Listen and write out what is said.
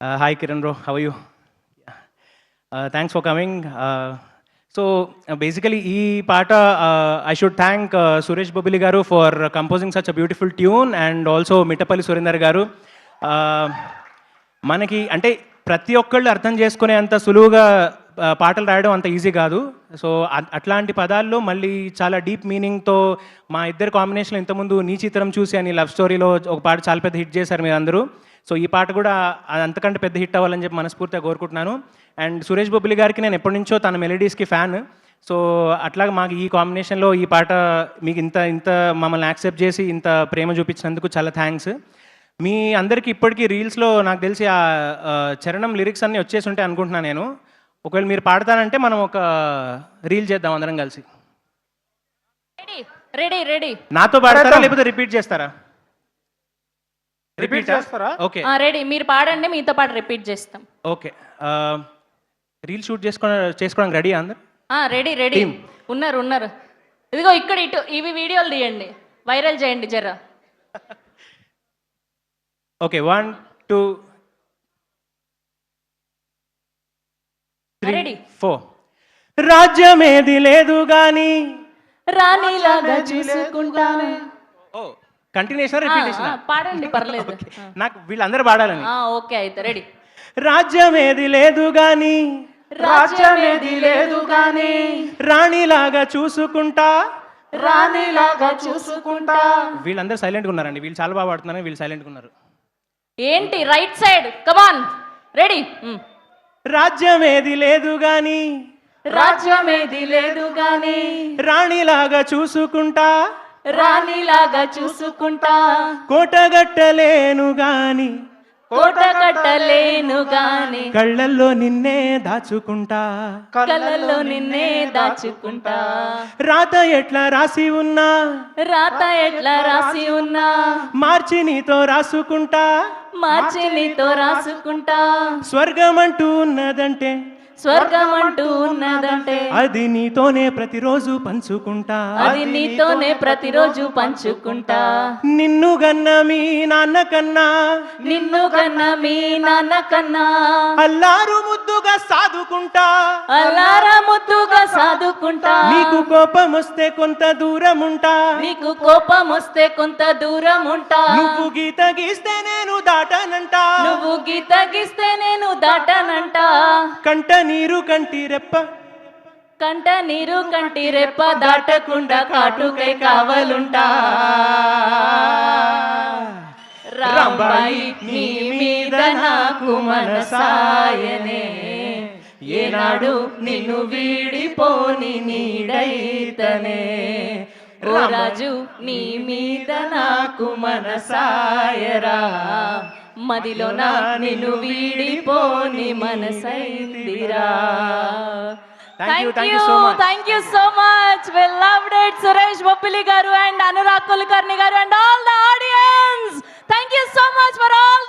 Hi Kiran bro, how are you? Thanks for coming. Basically, I should thank Suresh Bobili garu for composing such a beautiful tune, and also Mittapalli Surinder garu. మనకి అంటే ప్రతి ఒక్కళ్ళు అర్థం చేసుకునే అంత సులువుగా పాటలు రాయడం అంత ఈజీ కాదు. సో అట్లాంటి పదాల్లో మళ్ళీ చాలా డీప్ మీనింగ్తో మా ఇద్దరు కాంబినేషన్ ఇంతకుముందు నీ చిత్రం చూసి అని లవ్ స్టోరీలో ఒక పాట చాలా పెద్ద హిట్ చేశారు మీరు అందరూ. సో ఈ పాట కూడా అంతకంటే పెద్ద హిట్ అవ్వాలని చెప్పి మనస్ఫూర్తిగా కోరుకుంటున్నాను. అండ్ సురేష్ బొబ్బిలి గారికి నేను ఎప్పటి నుంచో తన మెలోడీస్కి ఫ్యాన్. సో అట్లాగా మాకు ఈ కాంబినేషన్లో ఈ పాట మీకు ఇంత మమ్మల్ని యాక్సెప్ట్ చేసి ఇంత ప్రేమ చూపించినందుకు చాలా థ్యాంక్స్. మీ అందరికీ ఇప్పటికీ రీల్స్లో నాకు తెలిసి ఆ చరణం లిరిక్స్ అన్నీ వచ్చేసి ఉంటాయి అనుకుంటున్నాను నేను. ఒకవేళ మీరు పాడతానంటే మనం ఒక రీల్ చేద్దాం అందరం కలిసి. రెడీ నాతో పాడతారా లేకపోతే రిపీట్ చేస్తారా? రిపీట్ చేస్తారా? ఓకే రెడీ, మీరు పాడండి, మీతో పాటు రిపీట్ చేస్తాం. ఓకే, రీల్ షూట్ చేసుకోవడానికి రెడీ అందరు? రెడీ ఉన్నారు. ఇదిగో ఇక్కడ ఇటు ఇవి వీడియోలు తీయండి, వైరల్ చేయండి జరా. ఓకే, 1 2 3 4. రాజ్యమేది లేదు గాని రాణిలాగా చూసుకుంటాను. ఓ కంటిన్యూషన్ రిపీటేషన్ పాడండి, పర్లేదు. నాకు వీళ్ళందరూ పాడాలని. ఓకే అయితే రెడీ. రాజ్యమేది లేదు గాని రాజ్యమేది లేదు గాని రాణిలాగా చూసుకుంటా వీళ్ళందరూ సైలెంట్గా ఉన్నారండి. వీళ్ళు చాలా బాగా పాడుతున్నారు, వీళ్ళు సైలెంట్గా ఉన్నారు. ఏంటి రైట్ సైడ్, కమాన్ రెడీ. రాజ్యమేది లేదు గాని రాణిలాగా చూసుకుంటా కోటగట్టలేను గాని కళ్ళల్లో నిన్నే దాచుకుంటా రాత ఎట్లా రాసి ఉన్నా మార్చి నీతో రాసుకుంటా స్వర్గమంటూ ఉన్నదంటే అది నీతోనే ప్రతిరోజు పంచుకుంటా నిన్ను గన్న మీ నాన్న కన్నా అల్లారు ముద్దుగా సాదుకుంటా నీకు కోపం వస్తే కొంత దూరం ఉంటా నువ్వు గీత గీస్తే నేను దాటనంట కంట నీరు కంటి రెప్ప దాటకుండా కాటుకై కావలుంటా రాంబాయి నీ మీద నాకు మనసాయనే ఏనాడు నిన్ను వీడిపోని నీడైతనే ఓ రాజు నీ మీద నాకు మనసాయరా మదిలో నా నిన్ను వీడిపోని మనసైందిరా. Thank you so much. We loved it, Suresh Bobili garu and Anurag Kulkarni garu and all the audience. Thank you so much for all